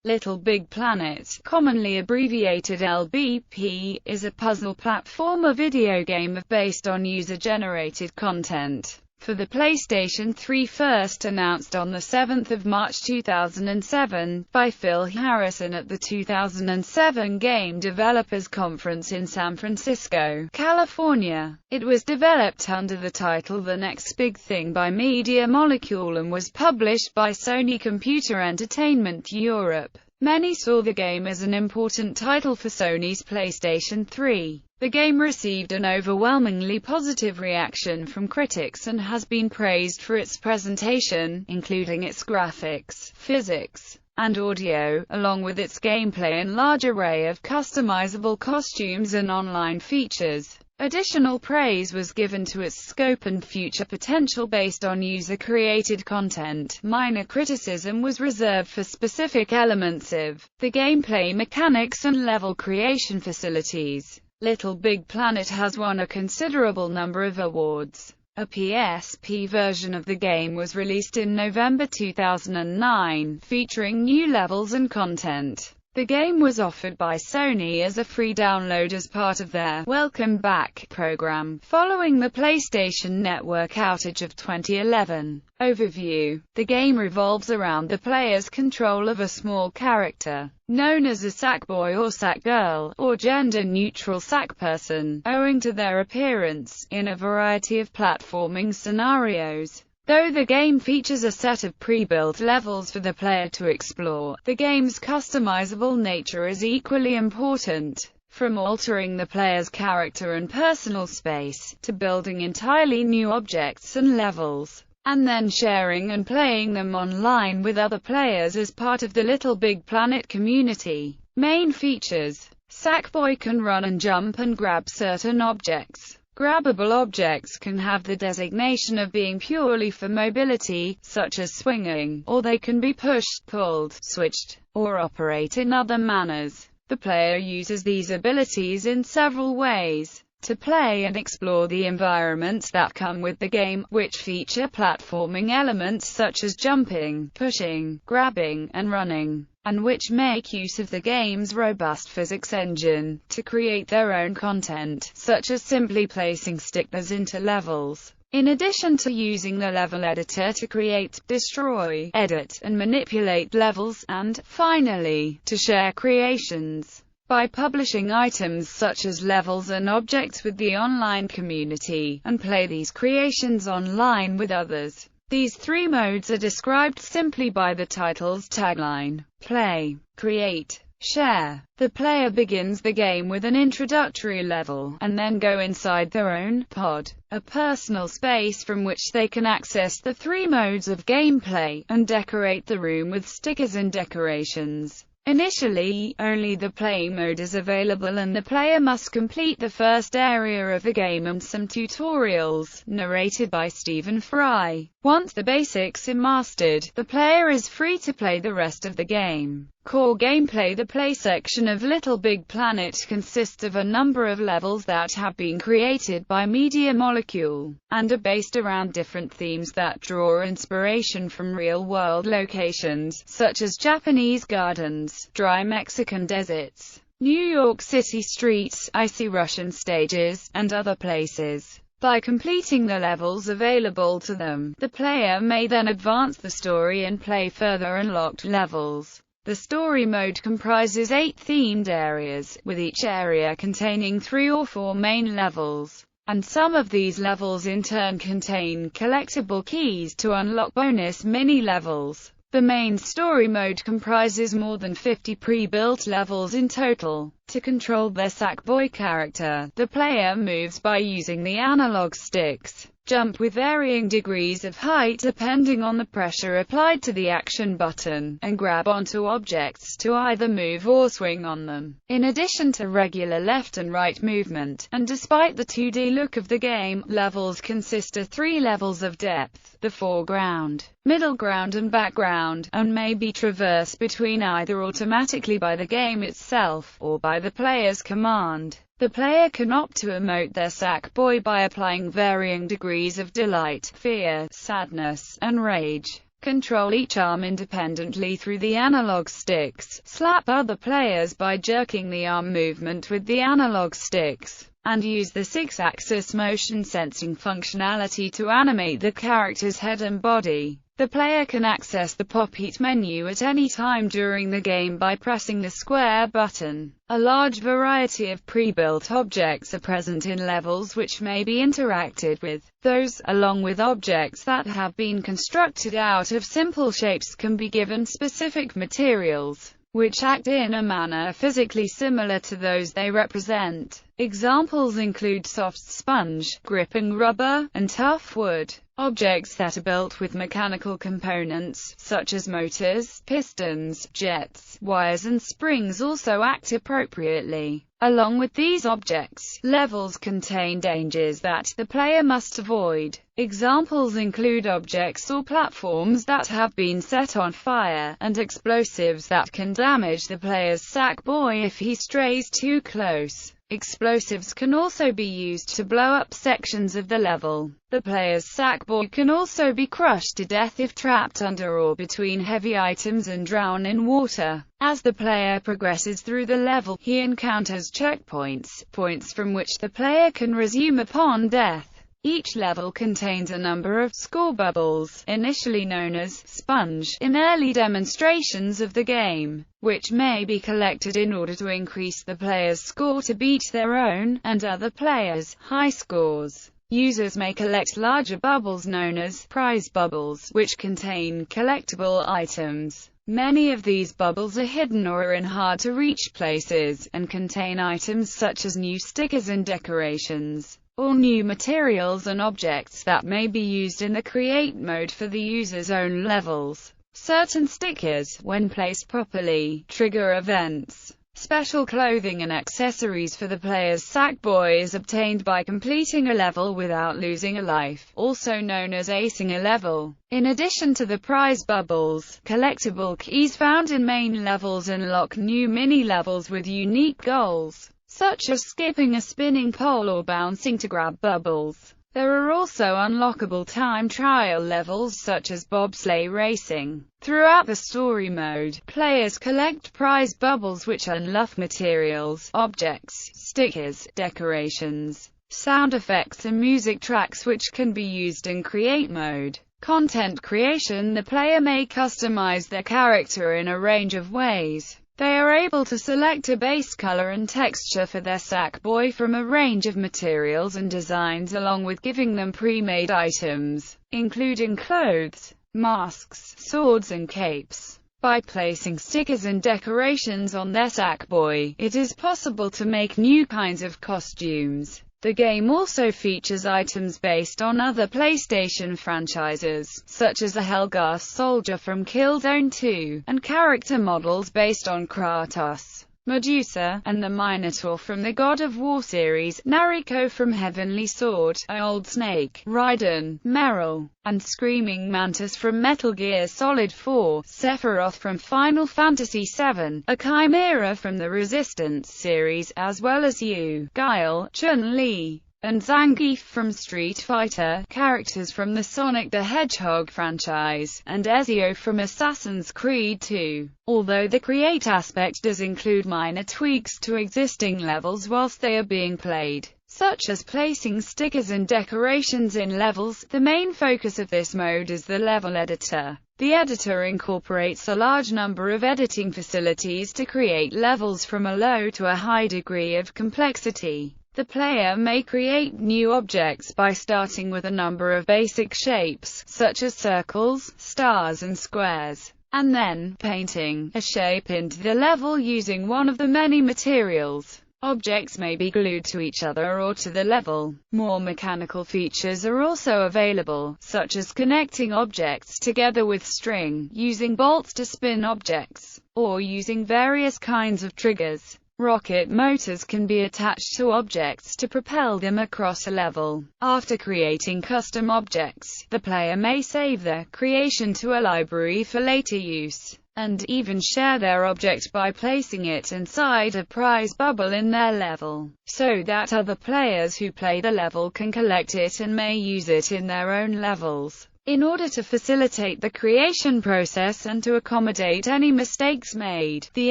Little Big Planet, commonly abbreviated LBP, is a puzzle platformer video game based on user-generated content for the PlayStation 3, first announced on 7 March 2007, by Phil Harrison at the 2007 Game Developers Conference in San Francisco, California. It was developed under the title The Next Big Thing by Media Molecule and was published by Sony Computer Entertainment Europe. Many saw the game as an important title for Sony's PlayStation 3. The game received an overwhelmingly positive reaction from critics and has been praised for its presentation, including its graphics, physics, and audio, along with its gameplay and large array of customizable costumes and online features. Additional praise was given to its scope and future potential based on user-created content. Minor criticism was reserved for specific elements of the gameplay mechanics and level creation facilities. Little Big Planet has won a considerable number of awards. A PSP version of the game was released in November 2009, featuring new levels and content. The game was offered by Sony as a free download as part of their Welcome Back program, following the PlayStation Network outage of 2011. Overview. The game revolves around the player's control of a small character, known as a Sackboy or Sackgirl, or gender-neutral Sackperson, owing to their appearance, in a variety of platforming scenarios. Though the game features a set of pre-built levels for the player to explore, the game's customizable nature is equally important. From altering the player's character and personal space, to building entirely new objects and levels, and then sharing and playing them online with other players as part of the Little Big Planet community. Main features. Sackboy can run and jump and grab certain objects. Grabbable objects can have the designation of being purely for mobility, such as swinging, or they can be pushed, pulled, switched, or operate in other manners. The player uses these abilities in several ways to play and explore the environments that come with the game, which feature platforming elements such as jumping, pushing, grabbing, and running, and which make use of the game's robust physics engine to create their own content, such as simply placing stickers into levels, in addition to using the level editor to create, destroy, edit, and manipulate levels, and, finally, to share creations by publishing items such as levels and objects with the online community, and play these creations online with others. These three modes are described simply by the title's tagline: play, create, share. The player begins the game with an introductory level, and then go inside their own pod, a personal space from which they can access the three modes of gameplay, and decorate the room with stickers and decorations. Initially, only the play mode is available and the player must complete the first area of the game and some tutorials, narrated by Stephen Fry. Once the basics are mastered, the player is free to play the rest of the game. Core gameplay. The play section of Little Big Planet consists of a number of levels that have been created by Media Molecule, and are based around different themes that draw inspiration from real-world locations, such as Japanese gardens, dry Mexican deserts, New York City streets, icy Russian stages, and other places. By completing the levels available to them, the player may then advance the story and play further unlocked levels. The story mode comprises 8 themed areas, with each area containing 3 or 4 main levels, and some of these levels in turn contain collectible keys to unlock bonus mini-levels. The main story mode comprises more than 50 pre-built levels in total. To control their Sackboy character, the player moves by using the analog sticks, jump with varying degrees of height depending on the pressure applied to the action button, and grab onto objects to either move or swing on them. In addition to regular left and right movement, and despite the 2D look of the game, levels consist of 3 levels of depth: the foreground, middle ground and background, and may be traversed between either automatically by the game itself, or by the player's command. The player can opt to emote their Sackboy by applying varying degrees of delight, fear, sadness, and rage. control each arm independently through the analog sticks, slap other players by jerking the arm movement with the analog sticks, and use the 6-axis motion sensing functionality to animate the character's head and body. The player can access the Pop-It menu at any time during the game by pressing the square button. A large variety of pre-built objects are present in levels which may be interacted with. Those, along with objects that have been constructed out of simple shapes, can be given specific materials, which act in a manner physically similar to those they represent. Examples include soft sponge, gripping rubber, and tough wood. Objects that are built with mechanical components, such as motors, pistons, jets, wires and springs, also act appropriately. Along with these objects, levels contain dangers that the player must avoid. Examples include objects or platforms that have been set on fire, and explosives that can damage the player's Sackboy if he strays too close. Explosives can also be used to blow up sections of the level. The player's Sackboy can also be crushed to death if trapped under or between heavy items and drown in water. As the player progresses through the level, he encounters checkpoints, points from which the player can resume upon death. Each level contains a number of score bubbles, initially known as sponge, in early demonstrations of the game, which may be collected in order to increase the player's score to beat their own, and other players' high scores. Users may collect larger bubbles known as prize bubbles, which contain collectible items. Many of these bubbles are hidden or are in hard-to-reach places, and contain items such as new stickers and decorations, or new materials and objects that may be used in the Create mode for the user's own levels. Certain stickers, when placed properly, trigger events. Special clothing and accessories for the player's Sackboy is obtained by completing a level without losing a life, also known as acing a level. In addition to the prize bubbles, collectible keys found in main levels unlock new mini-levels with unique goals, such as skipping a spinning pole or bouncing to grab bubbles. There are also unlockable time trial levels such as bobsleigh racing. Throughout the story mode, players collect prize bubbles which unlock materials, objects, stickers, decorations, sound effects and music tracks which can be used in Create mode. Content creation: the player may customize their character in a range of ways. They are able to select a base color and texture for their Sackboy from a range of materials and designs, along with giving them pre-made items, including clothes, masks, swords and capes. By placing stickers and decorations on their Sackboy, it is possible to make new kinds of costumes. The game also features items based on other PlayStation franchises, such as a Helgas soldier from Killzone 2, and character models based on Kratos, Medusa, and the Minotaur from the God of War series, Nariko from Heavenly Sword, Old Snake, Raiden, Meryl, and Screaming Mantis from Metal Gear Solid 4, Sephiroth from Final Fantasy VII, a Chimera from the Resistance series, as well as Yu, Guile, Chun-Li, and Zangief from Street Fighter, characters from the Sonic the Hedgehog franchise, and Ezio from Assassin's Creed 2. Although the Create aspect does include minor tweaks to existing levels whilst they are being played, such as placing stickers and decorations in levels, the main focus of this mode is the level editor. The editor incorporates a large number of editing facilities to create levels from a low to a high degree of complexity. The player may create new objects by starting with a number of basic shapes, such as circles, stars and squares, and then painting a shape into the level using one of the many materials. Objects may be glued to each other or to the level. More mechanical features are also available, such as connecting objects together with string, using bolts to spin objects, or using various kinds of triggers. Rocket motors can be attached to objects to propel them across a level. After creating custom objects, the player may save their creation to a library for later use, and even share their object by placing it inside a prize bubble in their level, so that other players who play the level can collect it and may use it in their own levels. In order to facilitate the creation process and to accommodate any mistakes made, the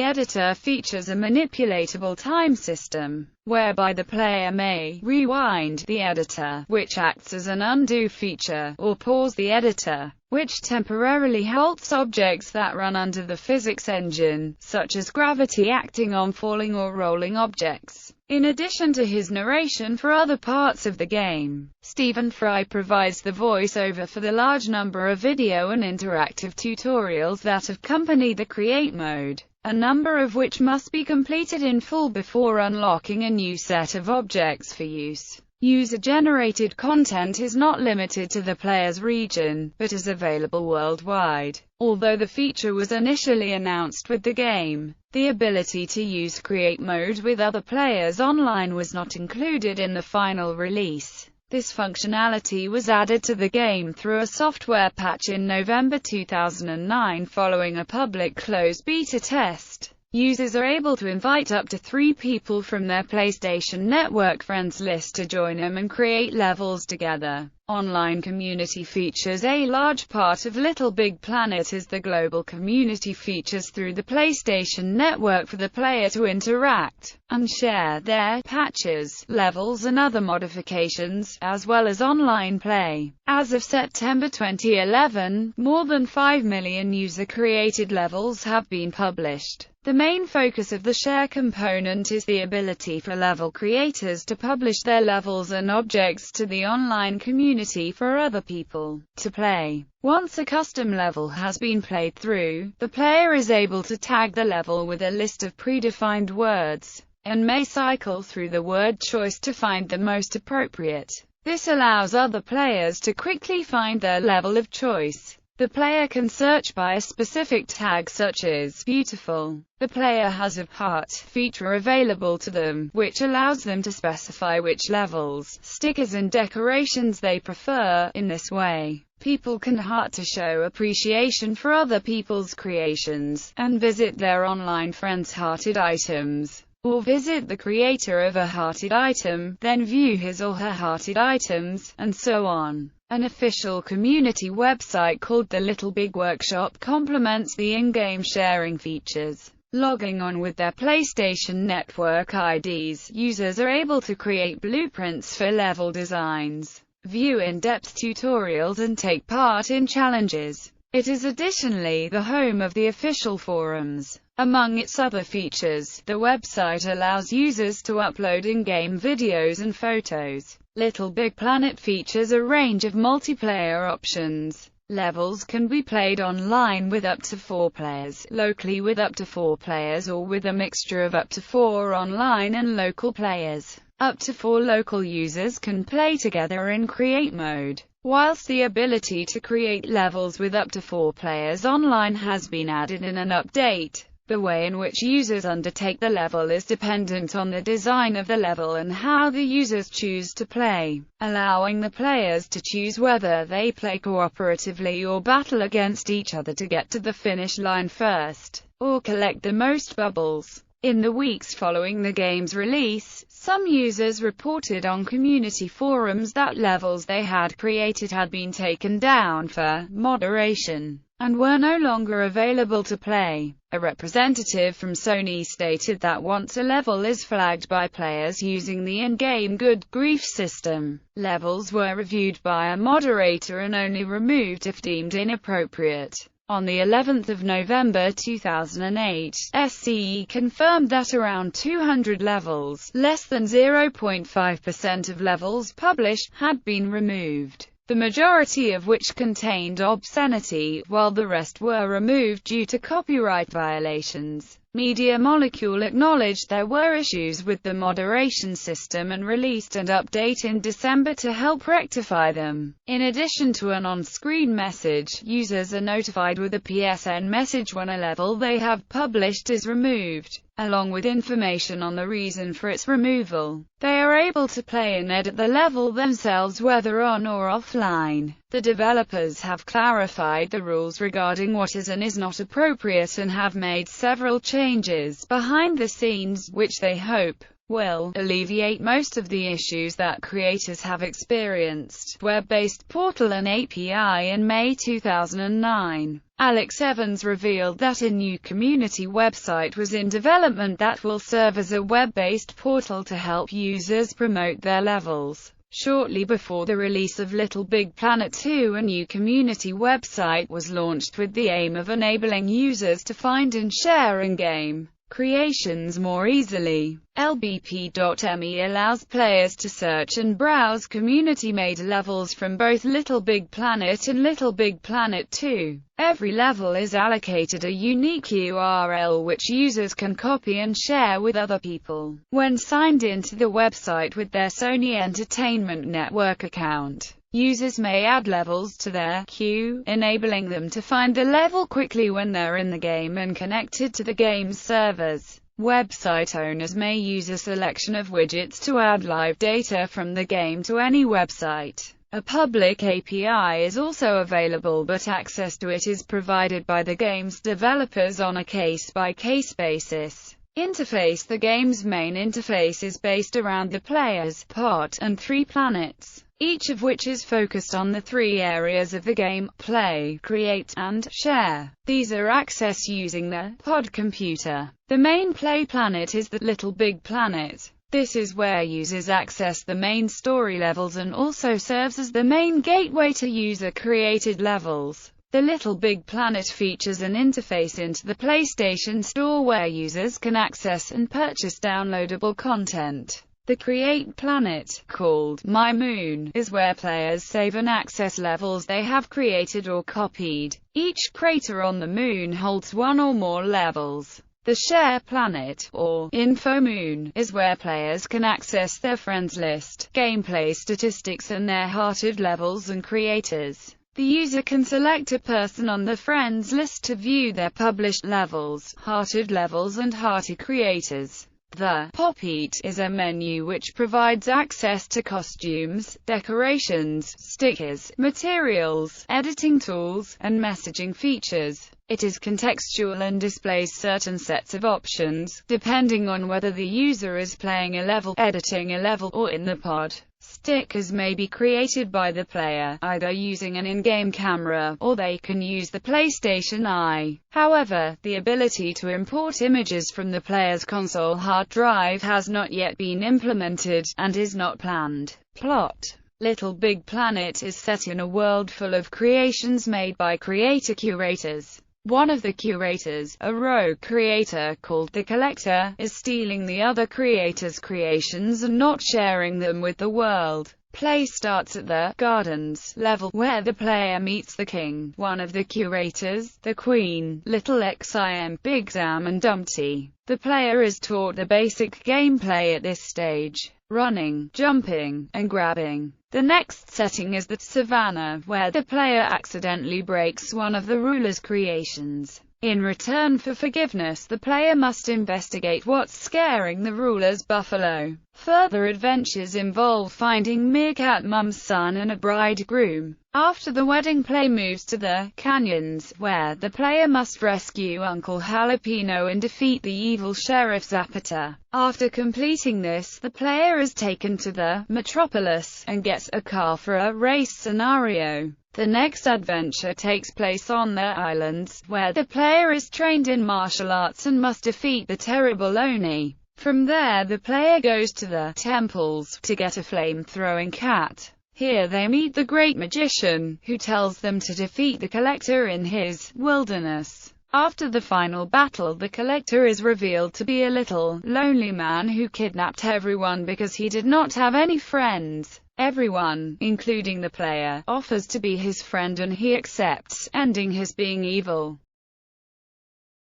editor features a manipulatable time system, whereby the player may rewind the editor, which acts as an undo feature, or pause the editor, which temporarily halts objects that run under the physics engine, such as gravity acting on falling or rolling objects. In addition to his narration for other parts of the game, Stephen Fry provides the voiceover for the large number of video and interactive tutorials that accompany the Create mode, a number of which must be completed in full before unlocking a new set of objects for use. User-generated content is not limited to the player's region, but is available worldwide. Although the feature was initially announced with the game, the ability to use Create mode with other players online was not included in the final release. This functionality was added to the game through a software patch in November 2009 following a public closed beta test. Users are able to invite up to 3 people from their PlayStation Network friends list to join them and create levels together. Online community features. A large part of LittleBigPlanet is the global community features through the PlayStation Network for the player to interact and share their patches, levels and other modifications, as well as online play. As of September 2011, more than 5 million user-created levels have been published. The main focus of the share component is the ability for level creators to publish their levels and objects to the online community for other people to play. Once a custom level has been played through, the player is able to tag the level with a list of predefined words, and may cycle through the word choice to find the most appropriate. This allows other players to quickly find their level of choice. The player can search by a specific tag such as beautiful. The player has a heart feature available to them, which allows them to specify which levels, stickers and decorations they prefer. In this way, people can heart to show appreciation for other people's creations, and visit their online friends' hearted items, or visit the creator of a hearted item, then view his or her hearted items, and so on. An official community website called the Little Big Workshop complements the in-game sharing features. Logging on with their PlayStation Network IDs, users are able to create blueprints for level designs, view in-depth tutorials and take part in challenges. It is additionally the home of the official forums. Among its other features, the website allows users to upload in-game videos and photos. LittleBigPlanet features a range of multiplayer options. Levels can be played online with up to 4 players, locally with up to 4 players, or with a mixture of up to 4 online and local players. Up to 4 local users can play together in Create mode. Whilst the ability to create levels with up to 4 players online has been added in an update, the way in which users undertake the level is dependent on the design of the level and how the users choose to play, allowing the players to choose whether they play cooperatively or battle against each other to get to the finish line first, or collect the most bubbles. In the weeks following the game's release, some users reported on community forums that levels they had created had been taken down for moderation and were no longer available to play. A representative from Sony stated that once a level is flagged by players using the in-game good grief system, levels were reviewed by a moderator and only removed if deemed inappropriate. On the 11th of November 2008, SCE confirmed that around 200 levels, less than 0.5% of levels published, had been removed, the majority of which contained obscenity, while the rest were removed due to copyright violations. Media Molecule acknowledged there were issues with the moderation system and released an update in December to help rectify them. In addition to an on-screen message, users are notified with a PSN message when a level they have published is removed, along with information on the reason for its removal. They are able to play and edit the level themselves whether on or offline. The developers have clarified the rules regarding what is and is not appropriate and have made several changes behind the scenes, which they hope will alleviate most of the issues that creators have experienced. Web-based portal and API. In May 2009, Alex Evans revealed that a new community website was in development that will serve as a web-based portal to help users promote their levels. Shortly before the release of LittleBigPlanet 2, a new community website was launched with the aim of enabling users to find and share in-game creations more easily. LBP.me allows players to search and browse community-made levels from both LittleBigPlanet and LittleBigPlanet 2. Every level is allocated a unique URL which users can copy and share with other people. When signed into the website with their Sony Entertainment Network account, users may add levels to their queue, enabling them to find the level quickly when they're in the game and connected to the game's servers. Website owners may use a selection of widgets to add live data from the game to any website. A public API is also available, but access to it is provided by the game's developers on a case-by-case basis. Interface. The game's main interface is based around the player's pod and 3 planets, each of which is focused on the 3 areas of the game: play, create, and share. These are accessed using the pod computer. The main play planet is the LittleBigPlanet. This is where users access the main story levels and also serves as the main gateway to user-created levels. The LittleBigPlanet features an interface into the PlayStation Store where users can access and purchase downloadable content. The Create planet, called My Moon, is where players save and access levels they have created or copied. Each crater on the moon holds 1 or more levels. The Share planet, or Info Moon, is where players can access their friends list, gameplay statistics and their hearted levels and creators. The user can select a person on the friends list to view their published levels, hearted levels and hearted creators. The Pop-It is a menu which provides access to costumes, decorations, stickers, materials, editing tools, and messaging features. It is contextual and displays certain sets of options, depending on whether the user is playing a level, editing a level, or in the pod. Stickers may be created by the player, either using an in-game camera, or they can use the PlayStation Eye. However, the ability to import images from the player's console hard drive has not yet been implemented, and is not planned. Plot. LittleBigPlanet is set in a world full of creations made by creator-curators. One of the curators, a rogue creator called the Collector, is stealing the other creators' creations and not sharing them with the world. Play starts at the Gardens level, where the player meets the king, one of the curators, the queen, Little Xim, Big Sam and Dumpty. The player is taught the basic gameplay at this stage: running, jumping, and grabbing. The next setting is the Savannah, where the player accidentally breaks one of the ruler's creations. In return for forgiveness, the player must investigate what's scaring the ruler's buffalo. Further adventures involve finding Meerkat Mum's son and a bridegroom. After the wedding, play moves to the Canyons, where the player must rescue Uncle Jalapeno and defeat the evil Sheriff Zapata. After completing this, the player is taken to the Metropolis, and gets a car for a race scenario. The next adventure takes place on the islands, where the player is trained in martial arts and must defeat the terrible Oni. From there the player goes to the temples, to get a flame-throwing cat. Here they meet the great magician, who tells them to defeat the Collector in his wilderness. After the final battle, the Collector is revealed to be a little, lonely man who kidnapped everyone because he did not have any friends. Everyone, including the player, offers to be his friend and he accepts, ending his being evil.